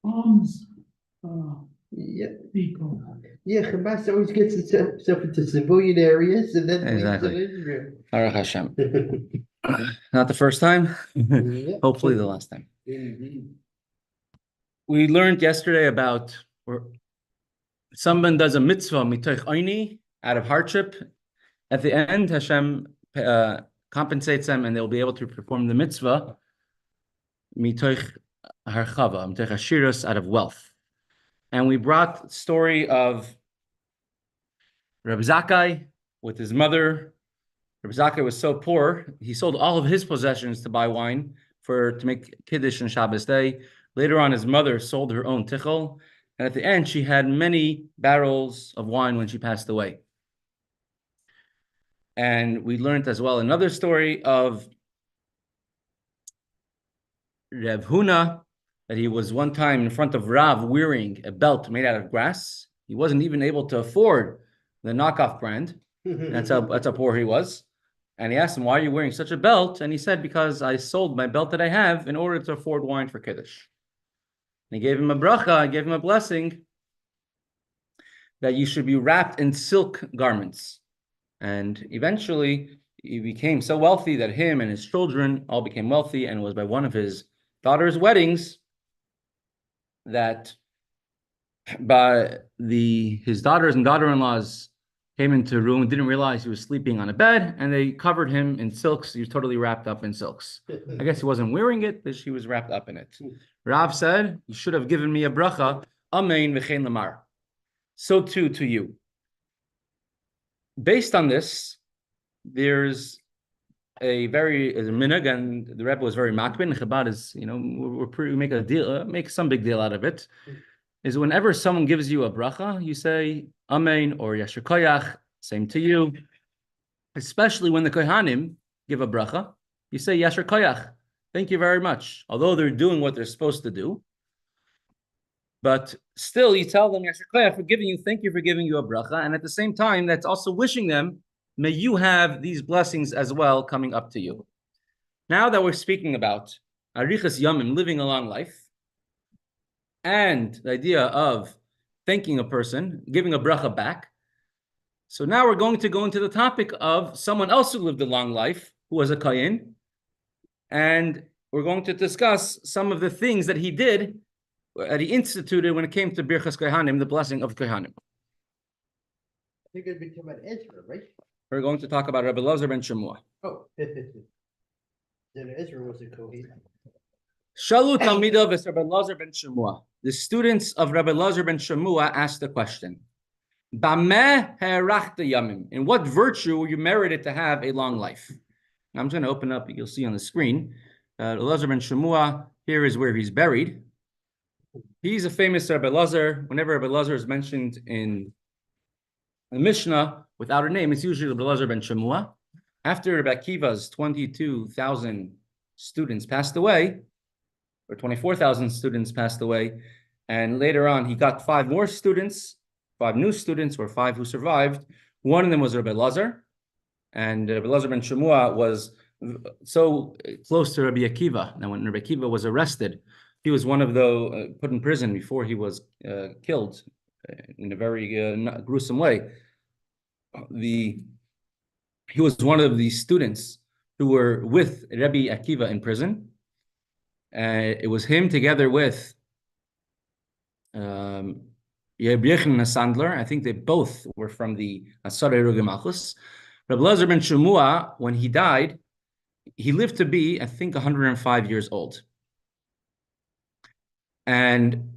Arms. Yeah. People. Yeah, Hamas always gets itself into civilian areas and then leaves Exactly. Israel. Baruch Hashem. Not the first time. Yeah. Hopefully the last time. Indeed. We learned yesterday about where someone does a mitzvah mitoich oini, out of hardship. At the end, Hashem compensates them, and they'll be able to perform the mitzvah mitoich harchava, mitoich ashiras, out of wealth. And we brought the story of Rabbi Zakkai with his mother. Rabbi Zakkai was so poor, he sold all of his possessions to buy wine to make Kiddush on Shabbos day. Later on, his mother sold her own tichel, and at the end, she had many barrels of wine when she passed away. And we learned as well another story of Rev Huna, that he was one time in front of Rav wearing a belt made out of grass. He wasn't even able to afford the knockoff brand. That's how poor he was. And he asked him, why are you wearing such a belt? And he said, because I sold my belt that I have in order to afford wine for Kiddush. And he gave him a bracha, gave him a blessing that you should be wrapped in silk garments. And eventually he became so wealthy that him and his children all became wealthy, and it was by one of his daughter's weddings that his daughters and daughter-in-laws came into a room, didn't realize he was sleeping on a bed, and they covered him in silks. He was totally wrapped up in silks. I guess he wasn't wearing it, but she was wrapped up in it. Rav said, you should have given me a bracha, amen v'chein lamar. So too to you. Based on this, there's a minhag, and the Rebbe was very makbid. Chabad is, we make a deal, make some big deal out of it. Is whenever someone gives you a bracha, you say amen or yasher koyach, same to you. Especially when the kohanim give a bracha, you say yasher koyach, thank you very much. Although they're doing what they're supposed to do, but still you tell them yasher koyach for giving you, thank you for giving you a bracha, and at the same time, that's also wishing them, may you have these blessings as well coming up to you. Now that we're speaking about arichas yamim, living a long life, and the idea of thanking a person, giving a bracha back. So now we're going to go into the topic of someone else who lived a long life, who was a kohen, and we're going to discuss some of the things that he did, that he instituted when it came to birchas kohanim, the blessing of kohanim. I think it'd become an Ezra, right? We're going to talk about Rabbi Elazar ben Shemua. Oh, then Ezra was a kohen. Shalu Talmidav es Rabbi Elazar ben Shemua. The students of Rabbi Elazar ben Shemua asked the question, Bameh herachta yamim. In what virtue were you merited to have a long life? Now I'm going to open up, you'll see on the screen, Elazar ben Shemua, here is where he's buried. He's a famous Rabbi Elazar. Whenever Rabbi Elazar is mentioned in the Mishnah without a name, it's usually Rabbi Elazar ben Shemua. After Rabbi Akiva's 22,000 students passed away, or 24,000 students passed away, and later on he got 5 more students, 5 new students, or 5 who survived. One of them was Rabbi Elazar, and Rabbi Elazar ben Shemua was so close to Rabbi Akiva. Now, when Rabbi Akiva was arrested, he was one of those put in prison before he was killed in a very gruesome way. He was one of the students who were with Rabbi Akiva in prison. It was him together with Yebrechin and Sandler. I think they both were from the Asarei Ruge Malchus. Rabbi Elazar ben Shemua, when he died, he lived to be, I think, 105 years old. And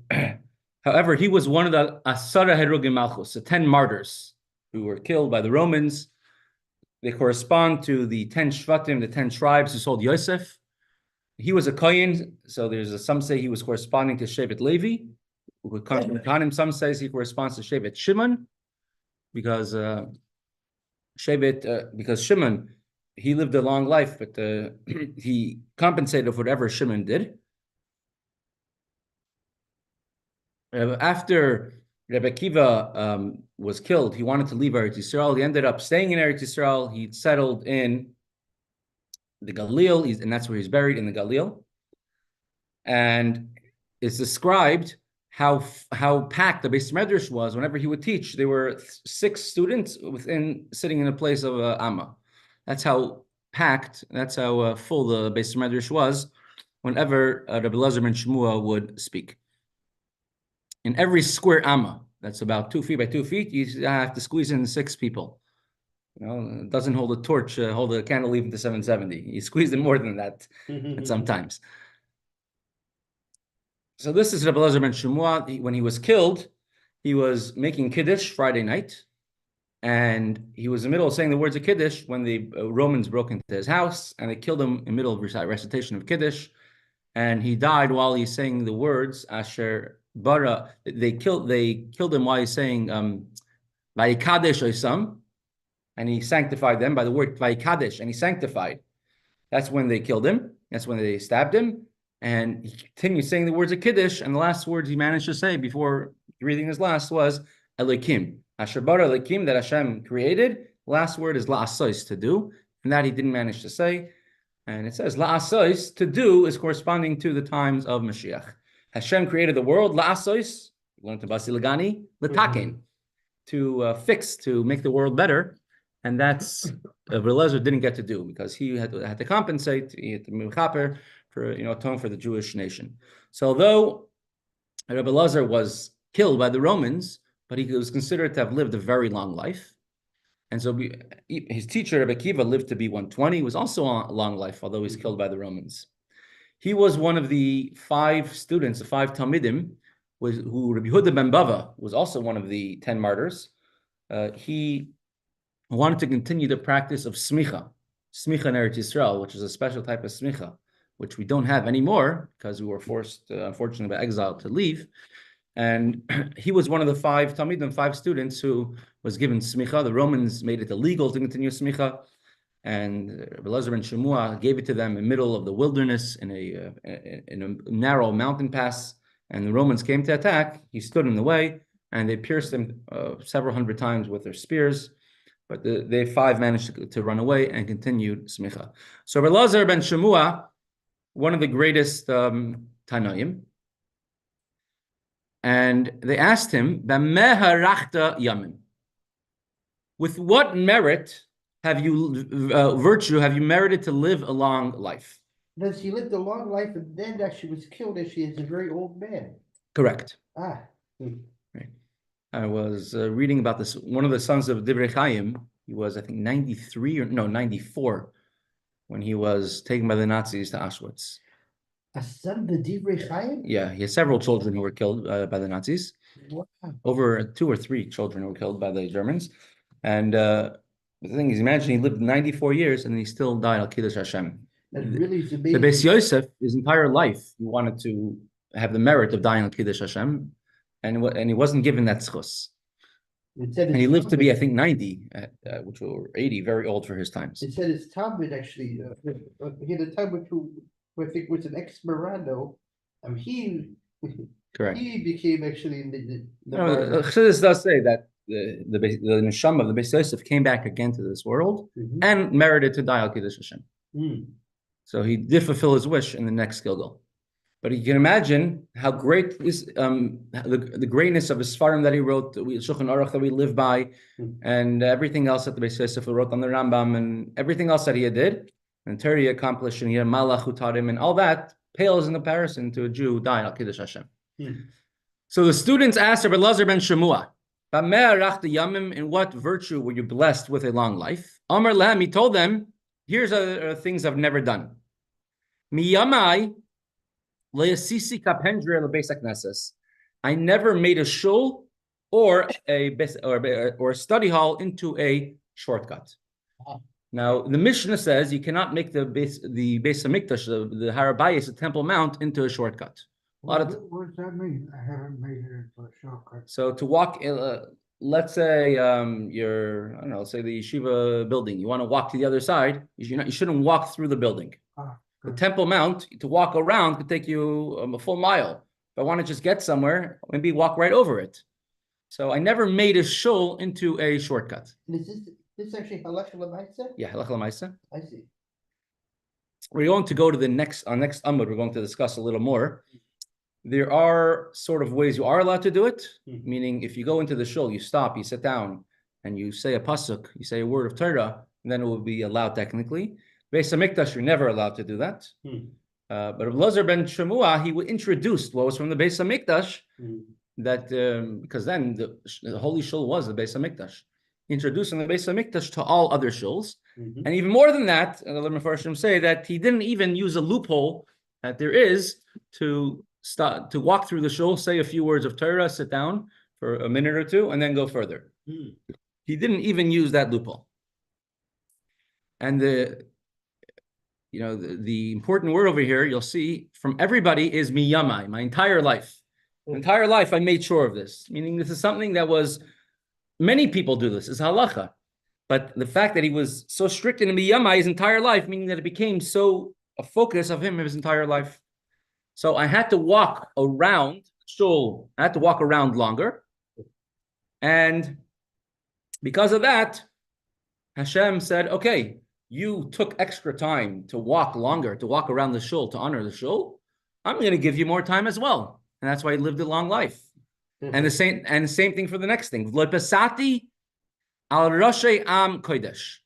however, he was one of the Asarei Ruge Malchus, the 10 martyrs who were killed by the Romans. They correspond to the 10 Shvatim, the 10 tribes who sold Yosef. He was a kohen, so some say he was corresponding to Shevet Levi, who would come from Kanim. Some says he corresponds to Shevet Shimon, because Shimon, he lived a long life, but he compensated for whatever Shimon did. After Rebbe Akiva was killed, he wanted to leave Eretz Yisrael. He ended up staying in Eretz Yisrael. He settled in the Galil, and that's where he's buried, in the Galil. And it's described how packed the Beis Medrash was. Whenever he would teach, there were 6 students sitting in a place of Amma. That's how packed, that's how full the Beis Medrash was whenever Rabbi Elazar ben Shemua would speak. In every square Amma, that's about 2 feet by 2 feet, you have to squeeze in 6 people. It doesn't hold a torch, hold a candle even to 770. You squeeze in more than that sometimes. So this is Rabbi Elazar ben Shemua. When he was killed, he was making Kiddush Friday night, and he was in the middle of saying the words of Kiddush when the Romans broke into his house, and they killed him in the middle of recitation of Kiddush, and he died while he's saying the words Asher Bara. They killed him while he's saying Vayikadesh Oisam, and he sanctified them by the word Vayikadesh, and he sanctified. That's when they killed him. That's when they stabbed him. And he continued saying the words of Kiddush, and the last words he managed to say before breathing his last was Elokim. Asher bara Elokim, that Hashem created. Last word is la'asos, to do, and that he didn't manage to say. And it says la'asos, to do, is corresponding to the times of Mashiach. Hashem created the world, la'asos, learn to basilagani, l'taken, to fix, to make the world better. And that's Rabbi Elazar didn't get to do, because he had to compensate, he had to mechaper, for atone for the Jewish nation. So although Rabbi Elazar was killed by the Romans, but he was considered to have lived a very long life. And so his teacher, Rabbi Akiva, lived to be 120. He was also a long life, although he was killed by the Romans. He was one of the 5 students, the 5 Talmidim, who Rabbi Yehuda ben Bava was also one of the 10 martyrs. He wanted to continue the practice of smicha in Eretz Yisrael, which is a special type of smicha, which we don't have anymore because we were forced, unfortunately, by exile to leave. And he was one of the 5 Talmidim, 5 students who was given smicha. The Romans made it illegal to continue smicha, and Rabbi Elazar ben Shemua gave it to them in the middle of the wilderness in a narrow mountain pass. And the Romans came to attack. He stood in the way, and they pierced him several hundred times with their spears. But they 5 managed to run away and continued smicha. So Rabbi Elazar ben Shemua, one of the greatest Tanoim, and they asked him, "B'meh harachta yamim?" With what merit have you virtue have you merited to live a long life? Because he lived a long life, and then she was killed as she is a very old man. Correct. Right. I was reading about this. One of the sons of Chaim, he was, I think, 94, when he was taken by the Nazis to Auschwitz. A son of the Chaim? Yeah, he has several children who were killed by the Nazis. Wow. Over 2 or 3 children were killed by the Germans. And the thing is, imagine he lived 94 years and he still died al Kiddush Hashem. That really is amazing. The Beis Yosef, his entire life, he wanted to have the merit of dying al Kiddush Hashem, and he wasn't given that zchus. And he lived to be, I think, 90, which were 80, very old for his times. It said his Talmud actually, he had a Talmud who I think was an ex-Morano. Correct. He became actually the Chassidus does say that the neshama of the Beis Yosef came back again to this world and merited to die al Kiddush Hashem. So he did fulfill his wish in the next Gilgal. But you can imagine how great is the greatness of his Sfarim that he wrote, Shulchan Aruch that we live by, and everything else that the Beis Yosef wrote on the Rambam, and everything else that he did, and Torah he accomplished, and he had Malach who taught him, and all that pales in comparison to a Jew who died al Kiddush Hashem. So the students asked Rabbi Elazar ben Shemua, in what virtue were you blessed with a long life? Amar Lahem, he told them, here's things I've never done. Miyamai I never made a shul or a study hall into a shortcut. Now the Mishnah says you cannot make the Beis Hamikdash, the Har Bayis, the Temple Mount, into a shortcut. What does that mean? I haven't made it into a shortcut. So to walk, let's say let's say the yeshiva building. You want to walk to the other side. You shouldn't walk through the building. The Temple Mount, to walk around could take you a full mile. If I want to just get somewhere, maybe walk right over it. So I never made a shul into a shortcut. And is this actually halakha l'maisa? Yeah, halakha l'maisa. I see. We're going to go to our next Amud. We're going to discuss a little more. There are sort of ways you are allowed to do it, meaning if you go into the shul, you stop, you sit down, and you say a pasuk, you say a word of Torah, then it will be allowed technically. Beis HaMikdash, you're never allowed to do that. But Rabbi Elazar ben Shemua, he introduced what was from the Beis HaMikdash, that because then the holy shul was the Beis HaMikdash. Introducing the Beis HaMikdash to all other shuls. And even more than that, the Mefarshim say that he didn't even use a loophole that there is to walk through the shul, say a few words of Torah, sit down for a minute or two, and then go further. He didn't even use that loophole. And the important word over here, you'll see, from everybody is miyamai, my entire life. My entire life, I made sure of this. Meaning this is something that was, many people do this, it's halacha. But the fact that he was so strict in miyamai his entire life, meaning that it became so a focus of him his entire life. So I had to walk around shul, I had to walk around longer. And because of that, Hashem said, okay, you took extra time to walk longer, to walk around the shul, to honor the shul. I'm going to give you more time as well. And that's why he lived a long life. And the same thing for the next thing. Lepesati al Roshei Am Kodesh.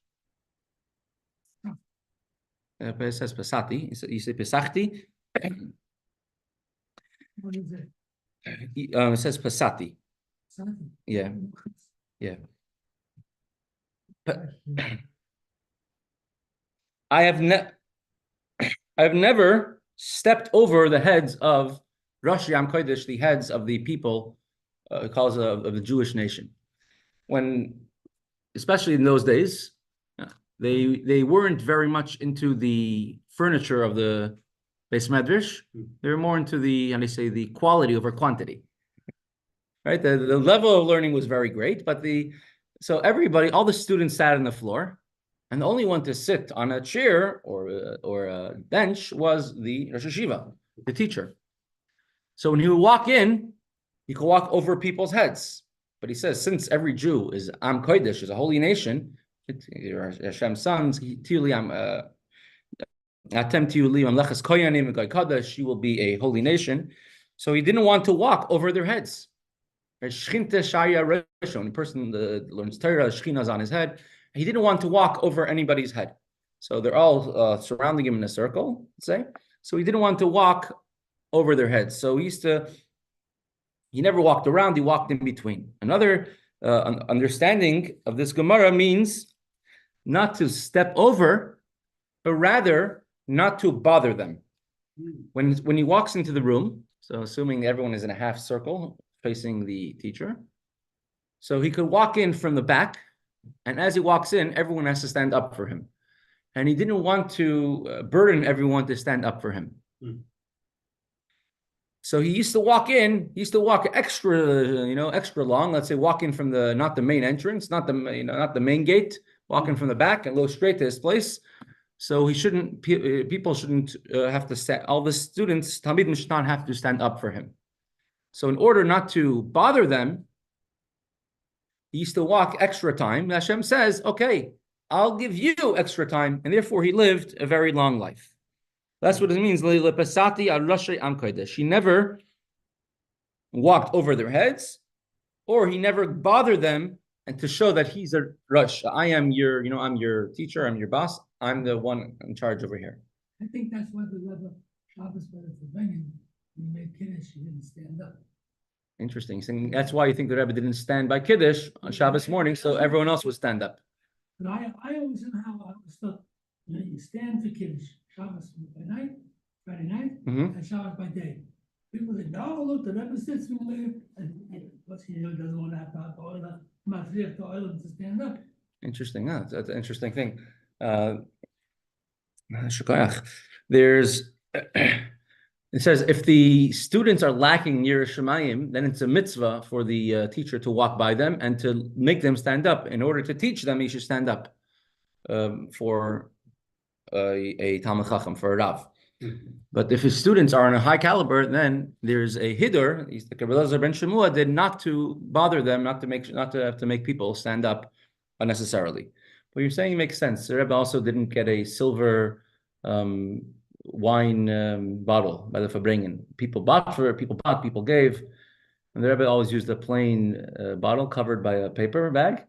It says Pesati. You say Pesachti. What is it? It says Pesati. Something. Yeah. I have never stepped over the heads of Rosh Yam Kodesh, the heads of the people, cause of the Jewish nation. When, especially in those days, they weren't very much into the furniture of the Beis Medrash. They were more into the quality over quantity. Right? The level of learning was very great, but so everybody, all the students sat on the floor, and the only one to sit on a chair or a bench was the Rosh Hashiva, the teacher. So when he would walk in, he could walk over people's heads. But he says, since every Jew is Am Kodesh, is a holy nation, Hashem's sons, you will be a holy nation. So he didn't want to walk over their heads. When a person learns Torah, Shekhinah is on his head. He didn't want to walk over anybody's head. So they're all surrounding him in a circle, let's say. So he didn't want to walk over their heads. So he never walked around, he walked in between. Another understanding of this Gemara means not to step over, but rather not to bother them. When he walks into the room, so assuming everyone is in a half circle facing the teacher, so he could walk in from the back, and as he walks in, everyone has to stand up for him. And he didn't want to burden everyone to stand up for him. So he used to walk extra long. Let's say walk in from not the main entrance, not the main gate, walking from the back and go straight to his place. So people shouldn't have to stand. All the students, Talmidim should not have to stand up for him. So in order not to bother them, he used to walk extra time. Hashem says, okay, I'll give you extra time. And therefore he lived a very long life. That's what it means. He never walked over their heads, or he never bothered them, and to show that he's a Rosh. I'm your teacher, I'm your boss, I'm the one in charge over here. I think that's why the Rebbe Shabbos when he made Kiddush, he didn't stand up. Interesting. So that's why you think the Rebbe didn't stand by Kiddush on Shabbos morning, so everyone else would stand up. But I always know how I was thought, you stand for Kiddush, Shabbos by night, Friday night, and Shabbos by day. People say, no, look, the Rebbe sits from there, and what's he doesn't want to have to oil, to oil to stand up. Interesting. That's an interesting thing. There's it says if the students are lacking Yiras Shamayim, then it's a mitzvah for the teacher to walk by them and to make them stand up. In order to teach them, he should stand up for a Talmid Chacham, for a Rav. But if his students are on a high caliber, then there's a hidur. The Rebbe Elazar ben Shemua did not to bother them, not to have to make people stand up unnecessarily. What you're saying makes sense. The Rebbe also didn't get a silver wine bottle by the Fabringen. People bought, people gave. And the Rebbe always used a plain bottle covered by a paper bag.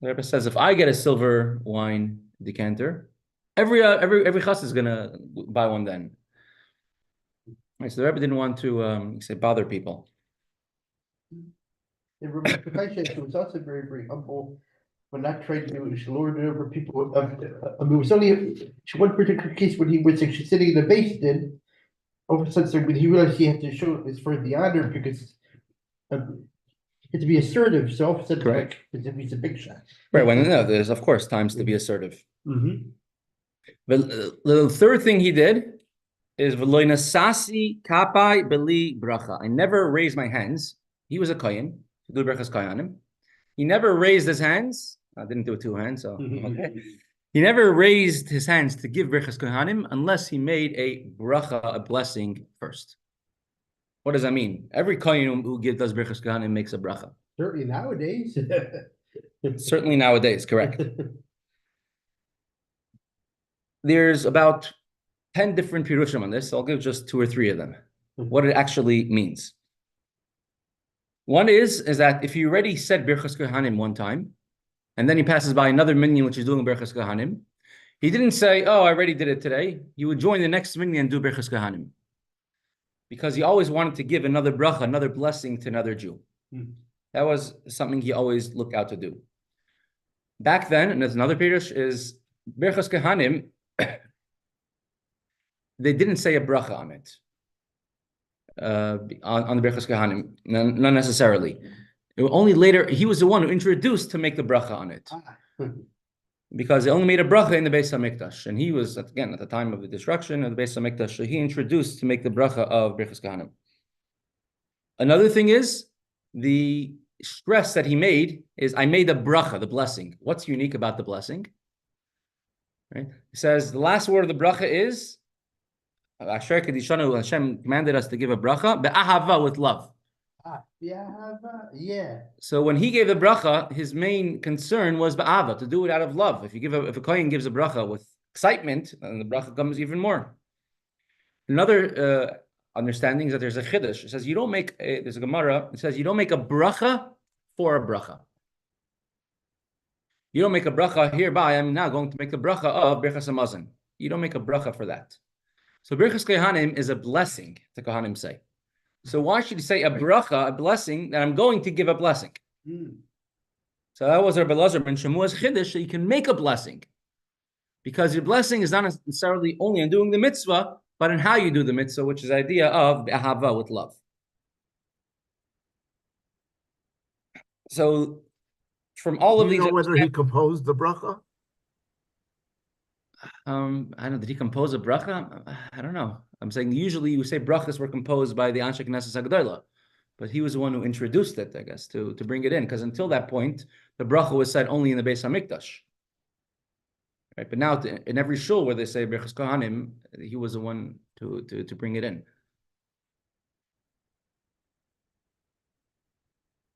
The Rebbe says, if I get a silver wine decanter, every chassid is gonna buy one then. Right, so the Rebbe didn't want to bother people. And Rabbi Tzvi was also very, very humble. When not trying to lord it over people. It was only one particular case when he was actually sitting in the basement. All of a sudden, when he realized he had to show his friend the honor because he had to be assertive. So all of a sudden, like, as if he's a big shot. Right. When there's of course times to be assertive. Mm-hmm. But the third thing he did is v'loinasasi kapai beli bracha. I never raised my hands. He was a kohen. Do brachas kohanim. He never raised his hands. I didn't do it two hands, so okay. He never raised his hands to give brachas kohanim unless he made a bracha, a blessing first. What does that mean? Every kohen who does brachas kohanim makes a bracha. Certainly nowadays. Certainly nowadays, correct. There's about 10 different pirushim on this. So I'll give just 2 or 3 of them. What it actually means. One is that if you already said Birchas Kohanim one time, and then he passes by another minyan which is doing Birchas Kohanim, he didn't say, oh, I already did it today. He would join the next minyan and do Birchas Kohanim. Because he always wanted to give another bracha, another blessing to another Jew. That was something he always looked out to do. Back then, and there's another pirush, is Birchas Kohanim, they didn't say a bracha on it. On the Birchas Kohanim, not necessarily. Only later, he was the one who introduced to make the bracha on it. Because they only made a bracha in the Beis HaMikdash. And he was, again, at the time of the destruction of the Beis HaMikdash, so he introduced to make the bracha of Birchas Kohanim. Another thing is, the stress that he made is, I made the bracha, the blessing. What's unique about the blessing? Right? He says, the last word of the bracha is, Hashem commanded us to give a bracha be'ahava, with love. Yeah. So when he gave the bracha, his main concern was be'ahava, to do it out of love. If a kohen gives a bracha with excitement, then the bracha comes even more. Another understanding is that there's a chiddush. It says you don't make there's a Gemara. It says you don't make a bracha for a bracha. You don't make a bracha hereby. I'm now going to make the bracha of Birchas Hamazon. You don't make a bracha for that. So Birchas Kohanim is a blessing, the Kohanim say. So why should you say a bracha, a blessing, that I'm going to give a blessing? So that was Rabbi Elazar ben Shemua's chiddush, so you can make a blessing. Because your blessing is not necessarily only in doing the mitzvah, but in how you do the mitzvah, which is the idea of ahava, with love. So from all of these... Do you know whether he composed the bracha? I don't know. Did he compose a bracha? I don't know. I'm saying usually you say brachas were composed by the Anshe Knesset HaGedolah, but he was the one who introduced it, I guess, to bring it in. Because until that point, the bracha was said only in the Beis HaMikdash. Right? But now in every shul where they say Birchas Kohanim, he was the one to bring it in.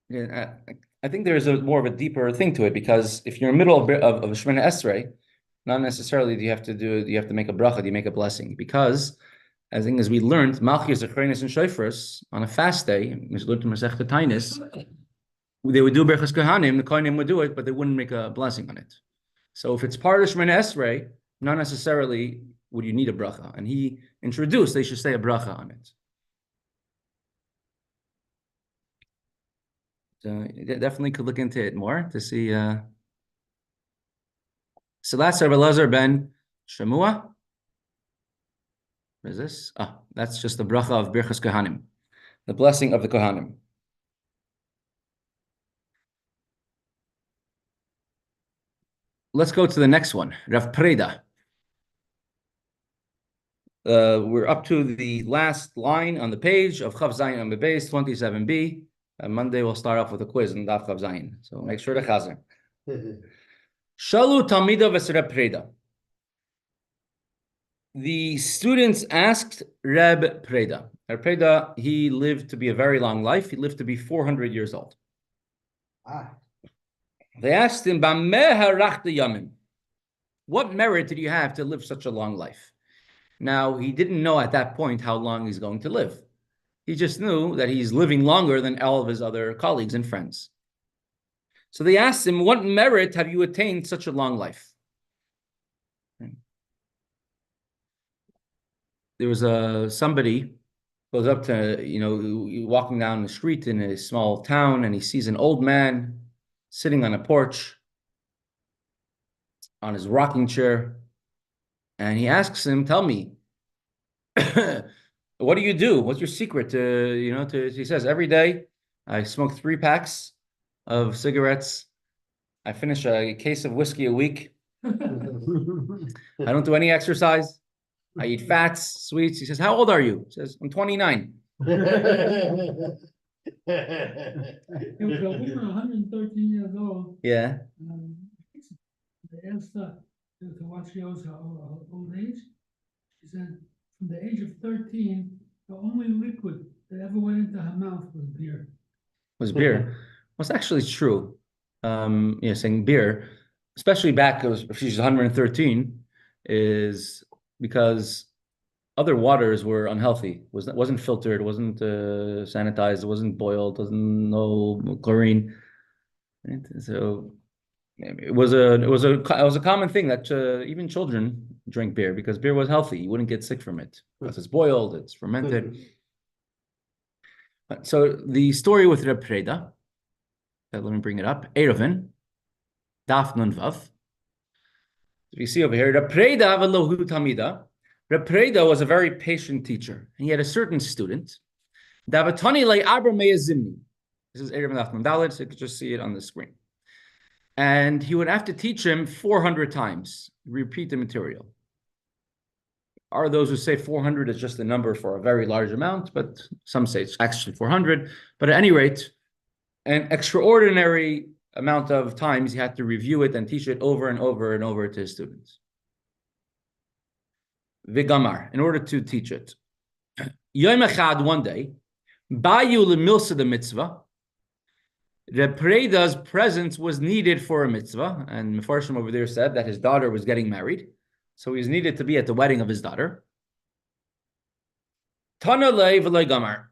Yeah, I think there is more of a deeper thing to it, because if you're in the middle of Shemona Esrei, not necessarily do you have to make a bracha, do you make a blessing? Because as we learned, Malchus, Zecharinas, and Shofars on a fast day, we learned in Mesechta Tainis, they would do Birchas Kohanim, the Kohanim would do it, but they wouldn't make a blessing on it. So if it's part of Shemona Esrei, not necessarily would you need a bracha. And he introduced they should say a bracha on it. So you definitely could look into it more to see. So that's Rabbi Elazar ben Shemua. What is this? That's just the bracha of Birchas Kohanim, the blessing of the Kohanim. Let's go to the next one, Rav Preda. We're up to the last line on the page of Chav Zayin on the base, 27b. Monday we'll start off with a quiz on Daf Chav Zayin. So make sure to chazer. Shalu Talmida v'Reb Preda. The students asked Reb Preda. Reb Preda, he lived to be a very long life. He lived to be 400 years old. They asked him, what merit did you have to live such a long life? Now, he didn't know at that point how long he's going to live. He just knew that he's living longer than all of his other colleagues and friends. So they asked him, what merit have you attained such a long life? There was somebody goes up to, walking down the street in a small town, and he sees an old man sitting on a porch on his rocking chair. And he asks him, tell me, what do you do? What's your secret? He says, every day I smoke 3 packs of cigarettes. I finish a case of whiskey a week. I don't do any exercise. I eat fats, sweets. He says, how old are you? He says, I'm 29. We were 113 years old. Yeah. They asked her to what shows her old age. She said, from the age of 13, the only liquid that ever went into her mouth was beer. Was beer. Well, it's actually true. Saying beer, especially back if she's 113, is because other waters were unhealthy. Wasn't filtered, wasn't sanitized, wasn't boiled, no chlorine. Right? So it was a common thing that even children drink beer because beer was healthy. You wouldn't get sick from it because it's boiled, it's fermented. So the story with Reb Preda, let me bring it up. Erevin, Daf Nun Vav. You see over here, Reb Preda v'lo hu tamida. Reb Preda was a very patient teacher, and he had a certain student. Davatani le aber meyazimni. This is Erevin Daf Nun Dalet, so you can just see it on the screen. And he would have to teach him 400 times, repeat the material. Are those who say 400 is just a number for a very large amount, but some say it's actually 400. But at any rate, an extraordinary amount of times he had to review it and teach it over and over and over to his students. Vigamar, in order to teach it. Yom Echad, one day, Bayu lemilsa the mitzvah. Reb Preda's presence was needed for a mitzvah, and Mefarshim over there said that his daughter was getting married, so he was needed to be at the wedding of his daughter. Tana lei v'lei gamar.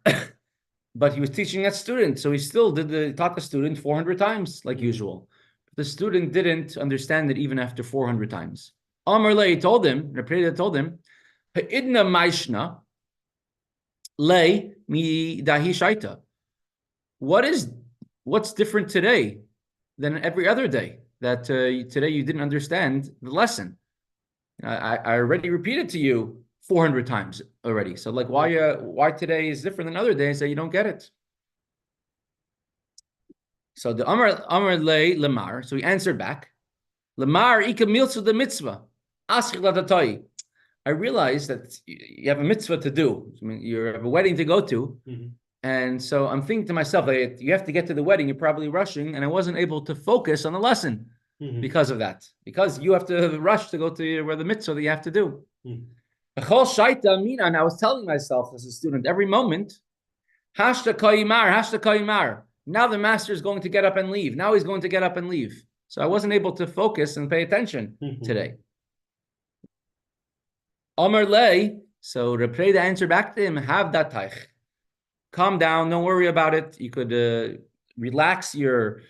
But he was teaching that student, so he still taught the student 400 times, like usual. The student didn't understand it even after 400 times. Amar lei told him, Reb Preda told him, Ha'idna maishna lei mi dahi shaita. What's different today than every other day? That today you didn't understand the lesson. I already repeated to you 400 times already. So like why today is different than other days that you don't get it? So the Amar le Lamar, so he answered back, Lamar ika milzu the mitzvah. I realized that you have a mitzvah to do. I mean, you have a wedding to go to. Mm-hmm. And so I'm thinking to myself, that you have to get to the wedding, you're probably rushing, and I wasn't able to focus on the lesson because of that. Because you have to rush to go to where the mitzvah that you have to do. And I was telling myself as a student, every moment, hashta kayimar. Now the master is going to get up and leave. Now he's going to get up and leave. So I wasn't able to focus and pay attention today. Amar lei, so Reb Preda answered back to him, have that taich. Calm down, don't worry about it. You could relax your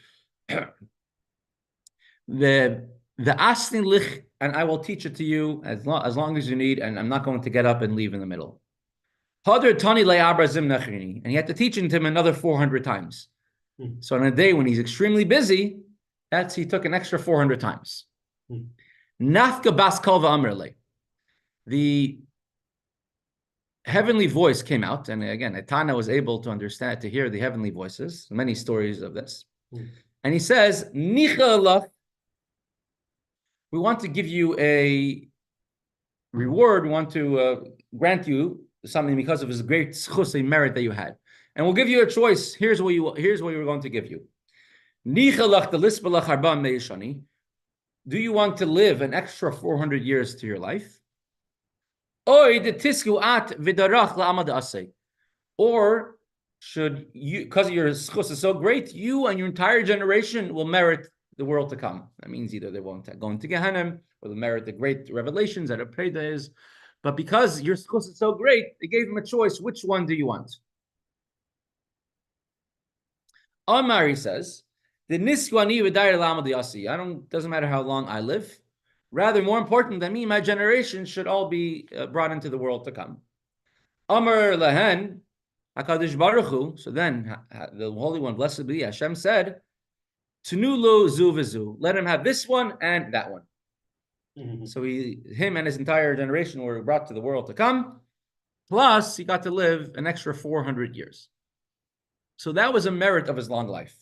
the asking lich, and I will teach it to you as long as you need, and I'm not going to get up and leave in the middle. And he had to teach it to him another 400 times. So on a day when he's extremely busy, he took an extra 400 times. Nafka bas kol v'amr. The heavenly voice came out, and again, Etana was able to hear the heavenly voices, many stories of this. And he says, Nicha, we want to give you a reward, we want to grant you something because of his great schus, merit that you had. And we'll give you a choice. Here's what we're going to give you. Do you want to live an extra 400 years to your life? Or should you, because your schus is so great, you and your entire generation will merit the world to come. That means either they won't go into Gehenna, or they'll merit the great revelations that a Preda is, But because your schus is so great, they gave him a choice. Which one do you want? Omar, he says, the niskwani v'dayir lamad yasi. Doesn't matter how long I live. Rather, more important than me, my generation should all be brought into the world to come. Amar lahen, HaKadosh Baruch Hu. So then the Holy One, blessed be Hashem, said, Tunu lo zu v'zu. Let him have this one and that one. So him and his entire generation were brought to the world to come. Plus, he got to live an extra 400 years. So that was a merit of his long life.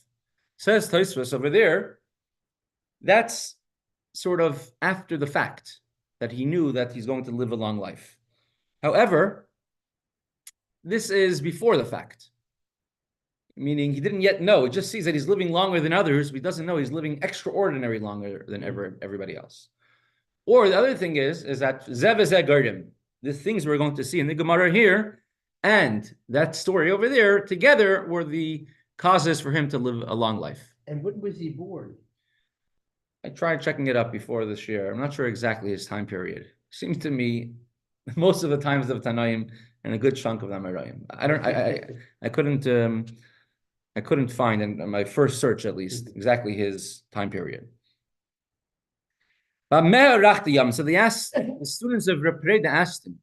Says Tosfos over there, that's sort of after the fact that he knew that he's going to live a long life. However, this is before the fact, meaning he didn't yet know. He just sees that he's living longer than others, but he doesn't know he's living extraordinary longer than everybody else. Or the other thing is that Zev Ezeh Gardim, the things we're going to see in the Gemara here and that story over there together were the causes for him to live a long life. And when was he born? I tried checking it up before this year. I'm not sure exactly his time period. Seems to me most of the times of Tanaim and a good chunk of them are Rayim. I couldn't find in my first search at least exactly his time period. So they asked the students of Rebbe asked him,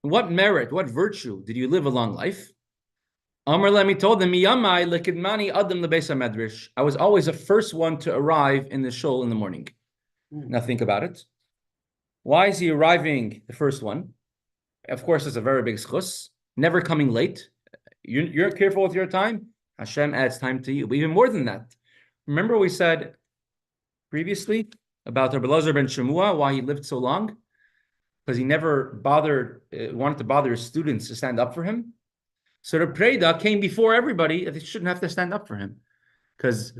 what merit, what virtue did you live a long life? Amar Lemi told them, I was always the first one to arrive in the shul in the morning. Now think about it. Why is he arriving the first one? Of course, it's a very big schus. Never coming late. You're careful with your time. Hashem adds time to you. But even more than that, remember we said previously about Rabbi Elazar ben Shemua, why he lived so long? Because he never wanted to bother his students to stand up for him. So the Preda came before everybody, they shouldn't have to stand up for him. Because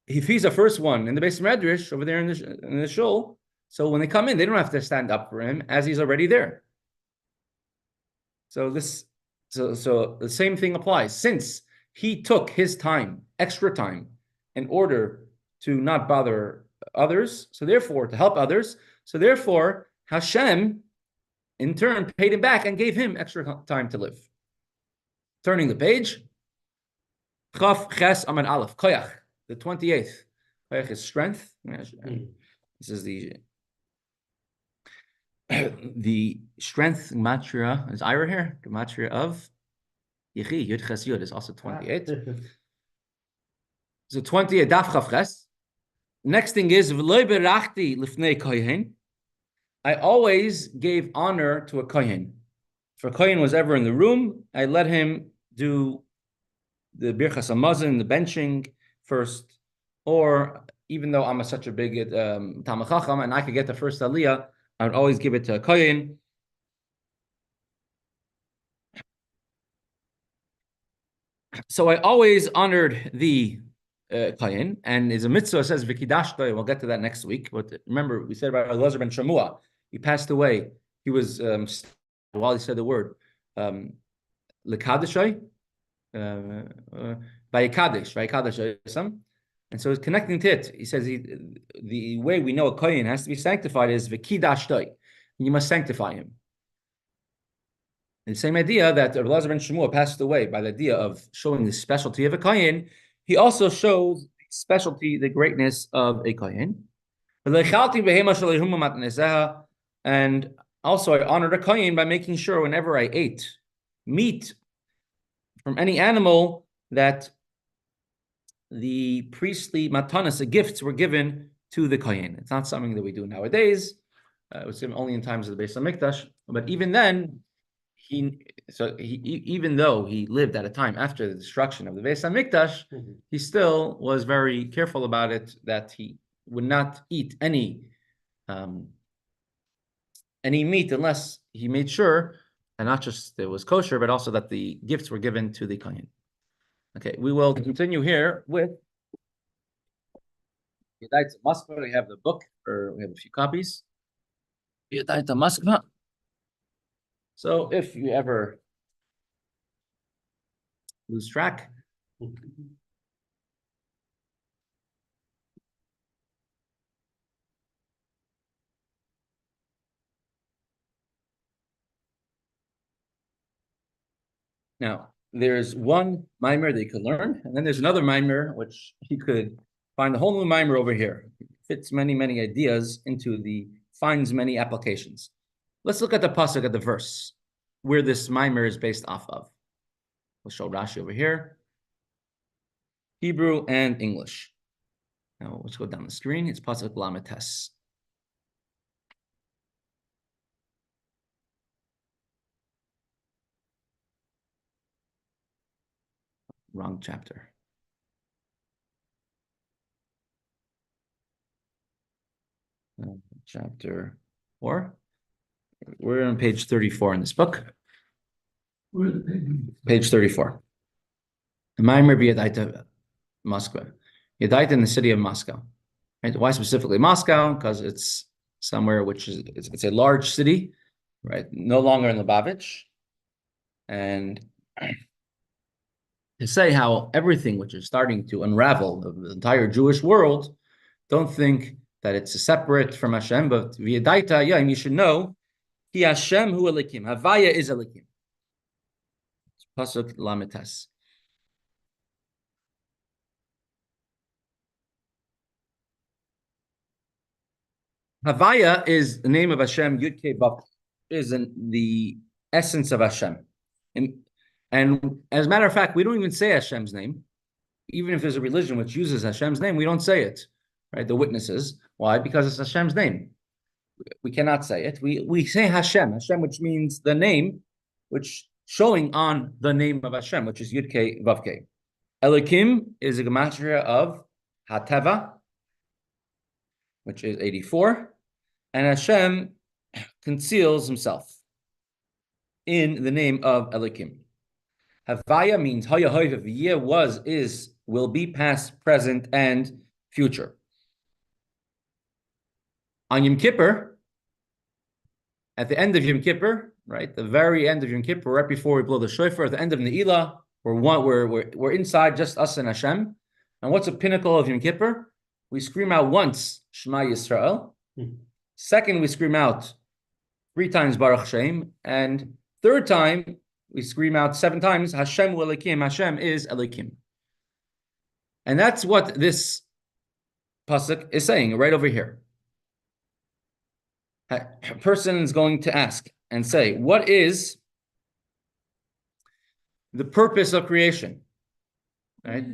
if he's the first one in the base medrash over there in the shul, so when they come in, they don't have to stand up for him as he's already there. So the same thing applies. Since he took his time, extra time, in order to not bother others, so therefore to help others, so therefore Hashem in turn paid him back and gave him extra time to live. Turning the page, Chaf Ches Amad Aleph Koyach, the 28th. Koyach is strength. This is the strength gematria. Is Ira here? Gematria of Yechi Yud Ches Yud is also 28. So 28 Daf Chaf Ches. Next thing is V'loy berachti lifnei kohen. I always gave honor to a kohen. If a kohen was ever in the room, I let him do the birchas hamazon, the benching first. Or even though I'm such a big Talmid Chacham and I could get the first aliyah, I would always give it to a kohen. So I always honored the kohen, and is a mitzvah says v'kidashto. We'll get to that next week. But remember, we said about Elazar ben Shemua. He passed away. He was while he said the word lekadeshai vayikadesh. And so it's connecting to it. He says the way we know a kohen has to be sanctified is v'kidashto. You must sanctify him. And the same idea that Elazar ben Shemua passed away by the idea of showing the specialty of a kohen. He also shows the specialty, the greatness of a kohen. And also I honored a kohen by making sure whenever I ate meat from any animal that the priestly matanas, the gifts, were given to the kohen. It's not something that we do nowadays. It was only in times of the Beis HaMikdash. But even then, even though he lived at a time after the destruction of the Beis HaMikdash, he still was very careful about it, that he would not eat any meat unless he made sure, and not just it was kosher, but also that the gifts were given to the kohen. Okay, we will continue here with Veyadaata Moskva. We have the book, or we have a few copies. Veyadaata Moskva. So if you ever lose track, Now, there's one mimer that you could learn, and then there's another mimer which you could find a whole new mimer over here. It fits many, many ideas finds many applications. Let's look at the pasuk, at the verse, where this mimer is based off of. We'll show Rashi over here. Hebrew and English. Now, let's go down the screen. It's pasuk Lametes. Wrong chapter. Chapter 4. We're on page 34 in this book. Where the page? Page 34. The Maimer Veyadaata Moskva. Veyadaata in the city of Moscow. Right? Why specifically Moscow? Because it's somewhere which is it's a large city, right? No longer in Lubavitch. And to say how everything which is starting to unravel the entire Jewish world, don't think that it's separate from Hashem, but Veyadaata, yeah, and you should know, Ki Hashem hu Elikim. Havaya is Elikim. Pasuk Lametes. Havaya is the name of Hashem. Yud Kei Vav is the essence of Hashem. And as a matter of fact, we don't even say Hashem's name. Even if there's a religion which uses Hashem's name, we don't say it. Right? The witnesses. Why? Because it's Hashem's name. We cannot say it. We say Hashem, which means the name, which showing on the name of Hashem, which is Yud Kei Vav Kei. Elikim is a gematria of Hateva, which is 84, and Hashem conceals himself in the name of Elikim. Havaya means Haya Hoya, was, is, will be, past, present, and future. On Yom Kippur, at the end of Yom Kippur, right, the very end of Yom Kippur, right before we blow the shofar, at the end of Ne'ilah, we're inside, just us and Hashem. And what's the pinnacle of Yom Kippur? We scream out once, Shema Yisrael. Second, we scream out 3 times Baruch Shem. And third time, we scream out 7 times, Hashem hu Elikim, Hashem is Elikim. And that's what this pasuk is saying right over here. A person is going to ask and say, what is the purpose of creation? Right?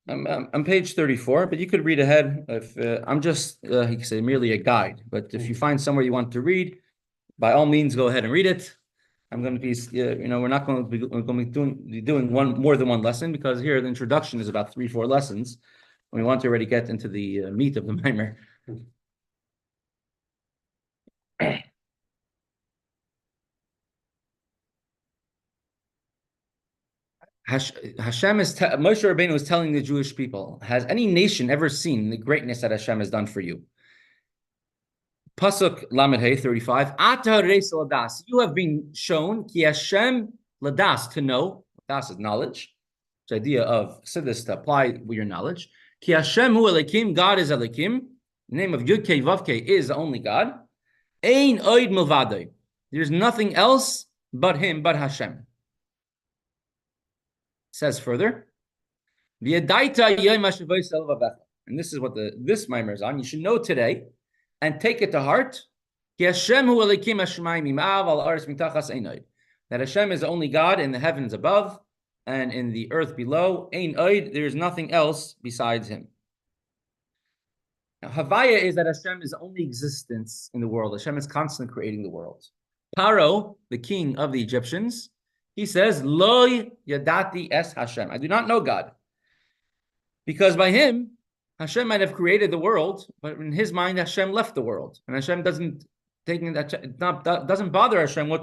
I'm page 34, but you could read ahead. If I'm just, he could say, merely a guide. But if you find somewhere you want to read, by all means, go ahead and read it. I'm going to be, we're not going to be doing more than one lesson, because here the introduction is about 3-4 lessons. We want to already get into the meat of the mimer. Hashem is Moshe Rabbeinu was telling the Jewish people, has any nation ever seen the greatness that Hashem has done for you? Pasuk Lamed Hey 35. Ata reis ladas. You have been shown ki Hashem ladas, to know. Ladas is knowledge. It's the idea of siddur, to apply with your knowledge. Ki Hashem hu Elikim. God is Elikim. The name of Yud Kei Vav Kei is the only God. Ein oid milvadoi. There's nothing else but Him, but Hashem. Says further, Veyadaata yom hashavos elvavecha. And this is what this mimer is on. You should know today and take it to heart. Ki Hashem hu Elikim hashemayim imav al aretz mitachas ein oid. That Hashem is the only God in the heavens above and in the earth below. Ein oid. There is nothing else besides Him. Now, Havaya is that Hashem is the only existence in the world. Hashem is constantly creating the world. Paro, the king of the Egyptians, he says, Lo yadati es Hashem. I do not know God. Because by him, Hashem might have created the world, but in his mind, Hashem left the world. And Hashem doesn't bother Hashem what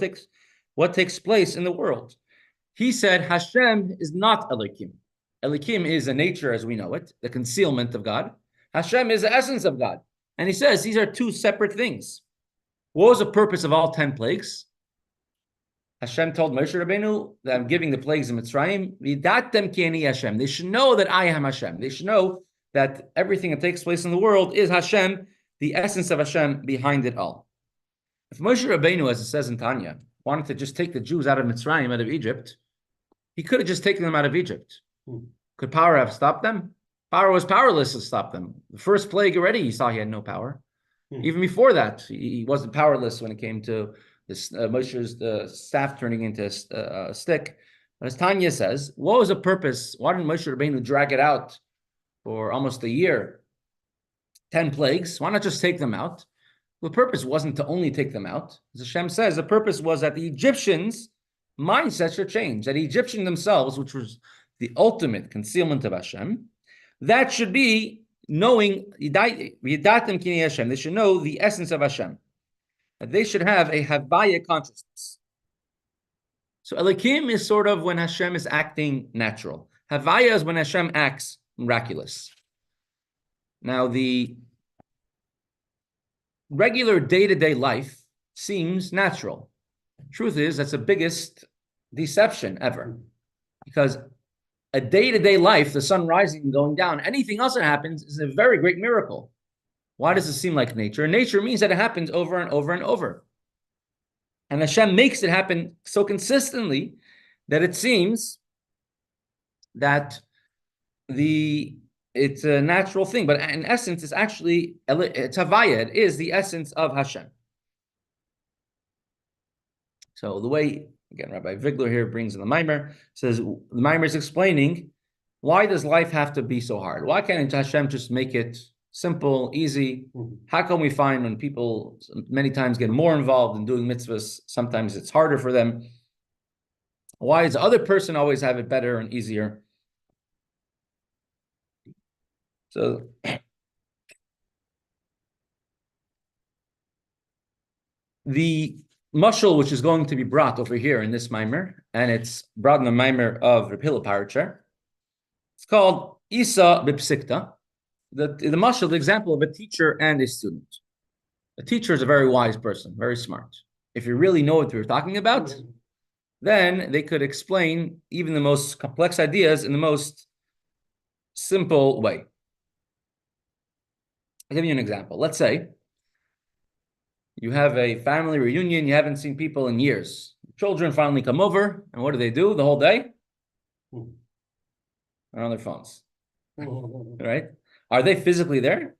takes place in the world. He said, Hashem is not Elikim. Elikim is a nature as we know it, the concealment of God. Hashem is the essence of God. And he says these are 2 separate things. What was the purpose of all 10 plagues? Hashem told Moshe Rabbeinu that I'm giving the plagues in Mitzrayim. Vidatem ki ani Hashem. They should know that I am Hashem. They should know that everything that takes place in the world is Hashem, the essence of Hashem behind it all. If Moshe Rabbeinu, as it says in Tanya, wanted to just take the Jews out of Mitzrayim, out of Egypt, He could have just taken them out of Egypt. Hmm. Could power have stopped them? Power was powerless to stop them. The first plague already, he saw he had no power. Even before that, he wasn't powerless when it came to this Moshe's staff turning into a stick. But as Tanya says, what was the purpose? Why didn't Moshe Rabbeinu drag it out for almost a year? 10 plagues. Why not just take them out? The purpose wasn't to only take them out. As Hashem says, the purpose was that the Egyptians' mindsets should change. That the Egyptians themselves, which was the ultimate concealment of Hashem, that should be knowing Veyadaata Moskva Hashem. They should know the essence of Hashem. That they should have a Havaya consciousness. So Elokim is sort of when Hashem is acting natural. Havaya is when Hashem acts miraculous. Now the regular day-to-day life seems natural. Truth is, that's the biggest deception ever. Because a day-to-day life, the sun rising and going down, anything else that happens is a very great miracle. Why does it seem like nature? Nature means that it happens over and over and over. And Hashem makes it happen so consistently that it seems that it's a natural thing. But in essence, it's actually, it's Havaya. It is the essence of Hashem. So the way, again, Rabbi Vigler here brings in the Maimer, says, the Maimer is explaining, why does life have to be so hard? Why can't Hashem just make it simple, easy? How come we find when people many times get more involved in doing mitzvahs, sometimes it's harder for them? Why does the other person always have it better and easier? So the mashal, which is going to be brought over here in this Maimer, and it's brought in the Maimer of Reb Hillel Parasher, it's called Isa B'Psikta. The mashal, the example of a teacher and a student. A teacher is a very wise person, very smart. If you really know what you're talking about, then they could explain even the most complex ideas in the most simple way. I'll give you an example. Let's say you have a family reunion, you haven't seen people in years. Children finally come over, and what do the whole day? They're on their phones. Right? Are they physically there?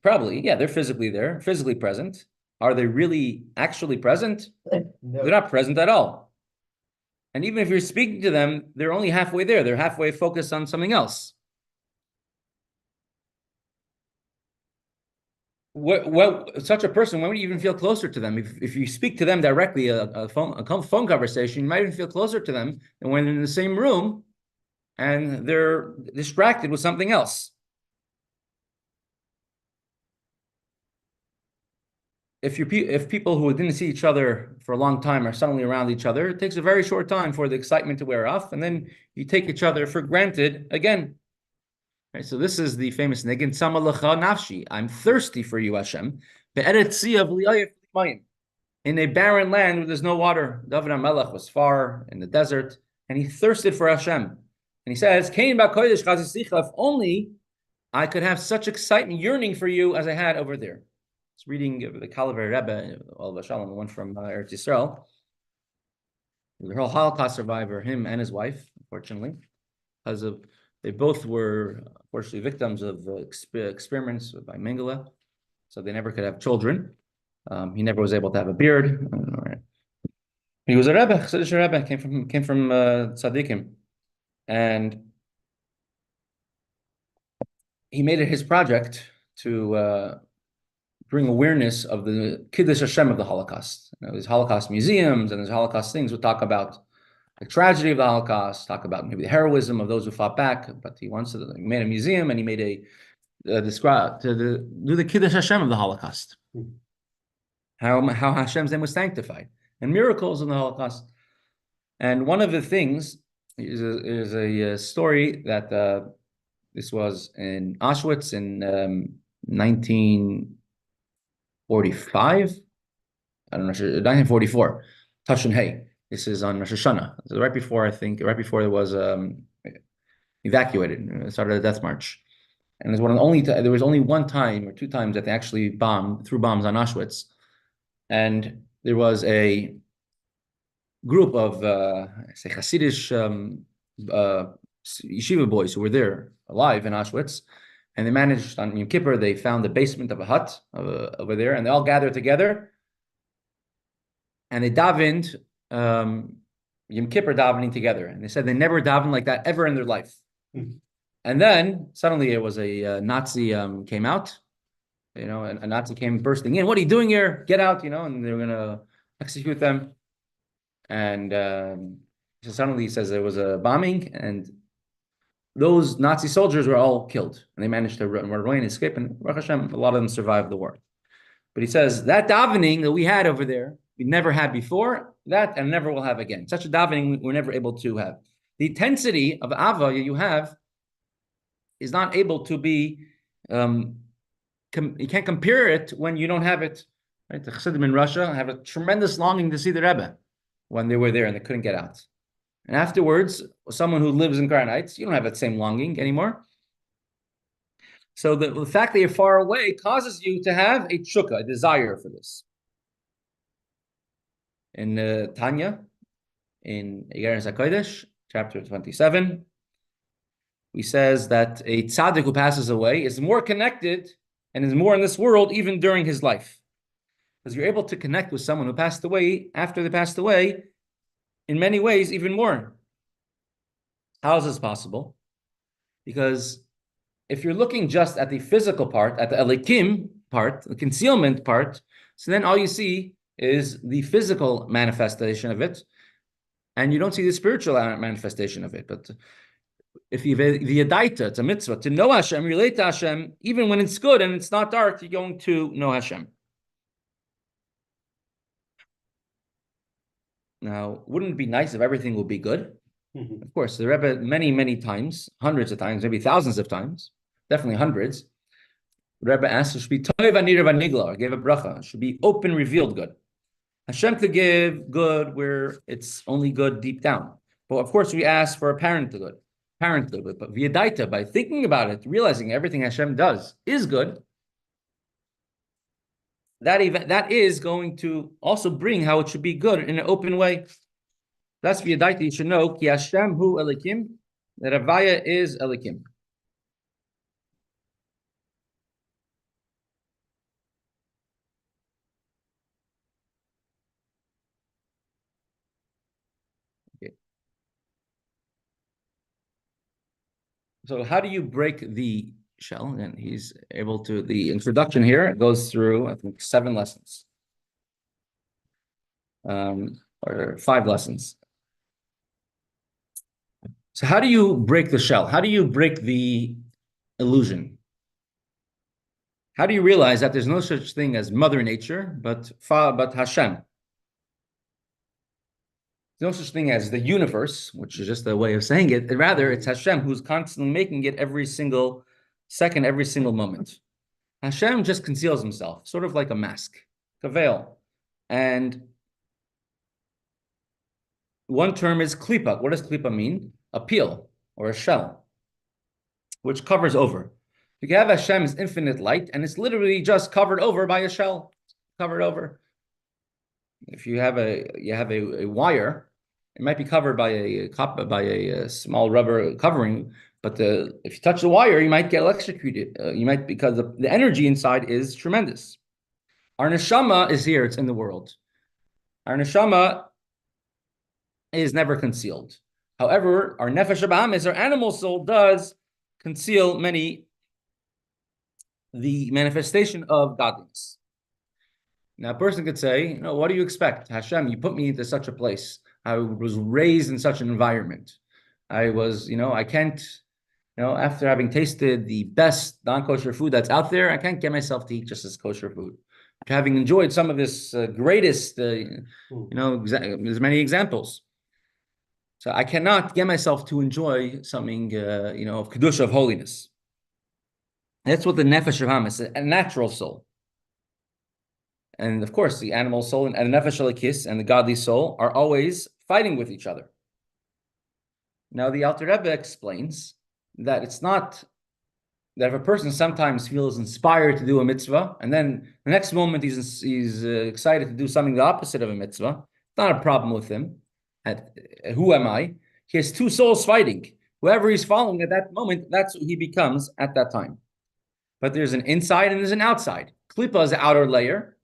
Probably, yeah, they're physically there, physically present. Are they really actually present? No. They're not present at all. And even if you're speaking to them, they're only halfway there. They're halfway focused on something else. Such a person, when would you even feel closer to them? If you speak to them directly, a phone conversation, you might even feel closer to them than when in the same room and they're distracted with something else. If people who didn't see each other for a long time are suddenly around each other, it takes a very short time for the excitement to wear off, and then you take each other for granted again. Right, so this is the famous Negin Tzama Nafshi. I'm thirsty for you, Hashem. In a barren land where there's no water. David HaMelech was far in the desert, and he thirsted for Hashem. And he says, if only I could have such excitement, yearning for you as I had over there. It's reading the Kollel Rebbe, the one from Eretz Yisrael. The whole Holocaust survivor, him and his wife, unfortunately, because of they both were unfortunately victims of experiments by Mengele, so they never could have children. He never was able to have a beard. He was a Rebbe, Chassidish Rebbe, came from Tzadikim, and he made it his project to bring awareness of the Kiddush Hashem of the Holocaust. There's Holocaust museums and there's Holocaust things would talk about the tragedy of the Holocaust, talk about maybe the heroism of those who fought back, but he made a museum and he made do the Kiddush Hashem of the Holocaust. How Hashem's name was sanctified and miracles in the Holocaust. And one of the things is a story that this was in Auschwitz in 1945. I don't know, 1944. Tashin Hay. This is on Rosh Hashanah. So right before it was evacuated, started a death march. And it was there was only one time or two times that they actually threw bombs on Auschwitz. And there was a group of say Hasidish yeshiva boys who were there alive in Auschwitz, and they managed on Yom Kippur. They found the basement of a hut over there, and they all gathered together, and they davened Yom Kippur davening together. And they said they never davened like that ever in their life. And then suddenly it was a Nazi came out, and a Nazi came bursting in. What are you doing here? Get out, and they were going to execute them. And so suddenly he says there was a bombing, and those Nazi soldiers were all killed. And they managed to run away and escape. And Baruch Hashem, a lot of them survived the war. But he says that davening that we had over there, we never had before, that and never will have again. Such a davening we're never able to have. The intensity of Ava you have is not able to be, you can't compare it when you don't have it. Right? The Chassidim in Russia have a tremendous longing to see the Rebbe when they were there and they couldn't get out. And afterwards, someone who lives in Crown Heights, you don't have that same longing anymore. So the fact that you're far away causes you to have a tshuka, a desire for this. In Tanya, in Igeres HaKodesh, chapter 27, he says that a tzaddik who passes away is more connected and is more in this world even during his life. Because you're able to connect with someone who passed away after they passed away in many ways even more. How is this possible? Because if you're looking just at the physical part, at the elikim part, the concealment part, so then all you see is the physical manifestation of it, and you don't see the spiritual manifestation of it. But if you Veyadaata, it's a mitzvah to know Hashem, relate to Hashem, even when it's good and it's not dark, you're going to know Hashem. Now, wouldn't it be nice if everything would be good? Of course, the Rebbe many times, hundreds of times, maybe thousands of times, definitely hundreds, the Rebbe asked, it should be toiv anir vanigla, or gave a bracha, it should be open, revealed good. Hashem could give good where it's only good deep down. But of course, we ask for apparent good. But Veyadaata, by thinking about it, realizing everything Hashem does is good, that is going to also bring how it should be good in an open way. That's Veyadaata. You should know, Ki Hashem hu Elikim, that Havaya is Elikim. Okay. So how do you break the shell? And he's able to, the introduction here goes through, I think, 7 lessons. Or 5 lessons. So how do you break the shell? How do you break the illusion? How do you realize that there's no such thing as Mother Nature, but Hashem? There's no such thing as the universe, which is just a way of saying it. Rather, it's Hashem who's constantly making it every single second, every single moment. Hashem just conceals himself, sort of like a mask, a veil. And one term is klipa. What does klipa mean? A peel or a shell, which covers over. You can have Hashem's infinite light, and it's literally just covered over by a shell, covered over. If you have a wire, it might be covered by a small rubber covering, but if you touch the wire, you might get electrocuted. Because the energy inside is tremendous. Our neshama is here; it's in the world. Our neshama is never concealed. However, our nefesh habahamis, our animal soul, does conceal the manifestation of godliness. Now, a person could say, what do you expect? Hashem, you put me into such a place. I was raised in such an environment. I was, I can't, after having tasted the best non-kosher food that's out there, I can't get myself to eat just as kosher food. After having enjoyed some of this greatest, there's many examples. So I cannot get myself to enjoy something, of kedusha, of holiness. That's what the nefesh habahamis, a natural soul. And of course, the animal soul and the nefesh elokis and the godly soul are always fighting with each other. Now, the Alter Rebbe explains that it's not that if a person sometimes feels inspired to do a mitzvah, and then the next moment he's excited to do something the opposite of a mitzvah, it's not a problem with him. who am I? He has two souls fighting. Whoever he's following at that moment, that's who he becomes at that time. But there's an inside and there's an outside. Klippa is the outer layer,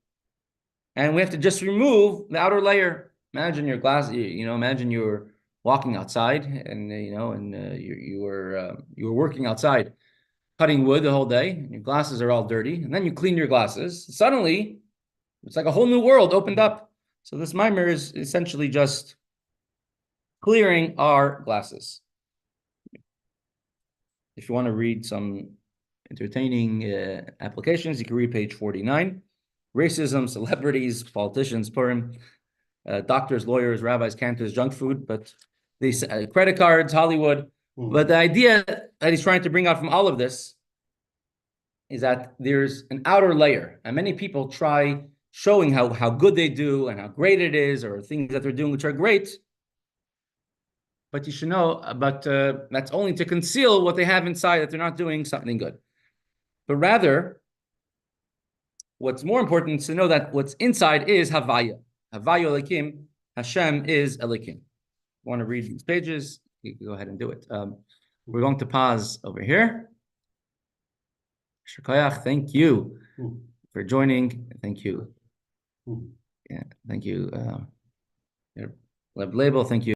and we have to just remove the outer layer. Imagine your glass. Imagine you're walking outside, and you were working outside, cutting wood the whole day. And your glasses are all dirty, and then you clean your glasses. Suddenly, it's like a whole new world opened up. So this mimer is essentially just clearing our glasses. If you want to read some entertaining applications, you can read page 49. Racism, celebrities, politicians, Purim, doctors, lawyers, rabbis, cantors, junk food, but these credit cards, Hollywood. But the idea that he's trying to bring out from all of this is that there's an outer layer, and many people try showing how good they do and how great it is, or things that they're doing which are great. But you should know, that's only to conceal what they have inside, that they're not doing something good. But rather, what's more important is to know that what's inside is Havaya. Havaya Elikim, Hashem is Elikim. Want to read these pages? You can go ahead and do it. We're going to pause over here. Shukayach, thank you for joining. Thank you. Yeah, thank you. Label, thank you.